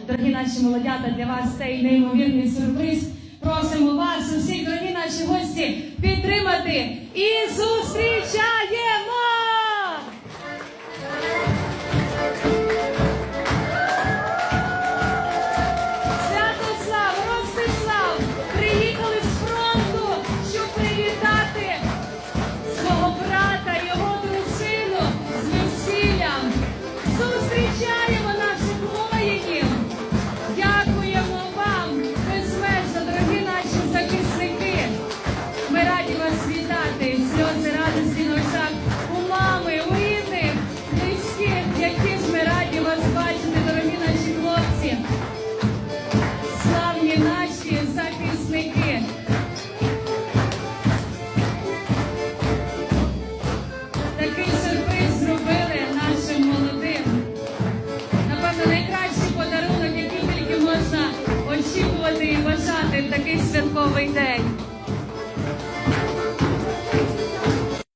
дорогі наші молодята, для вас цей неймовірний сюрприз. Просимо вас, усіх, дорогі наші гості, підтримати і зустрічаємо! Святослав, Ростислав приїхали з фронту, щоб привітати свого брата, його дружину з весіллям. Зустрічаємо наших воїнів! Дякуємо вам безмежно, дорогі наші захисники! Ми раді вас вітати! Сльози радості на очах у мами, у рідних, близьких, які ж ми раді вас бачити, дорогі наші хлопці! Славні наші захисники! Такий сюрприз зробили нашим молодим. Напевно, найкращий подарунок, який тільки можна очікувати і бажати в такий святковий день.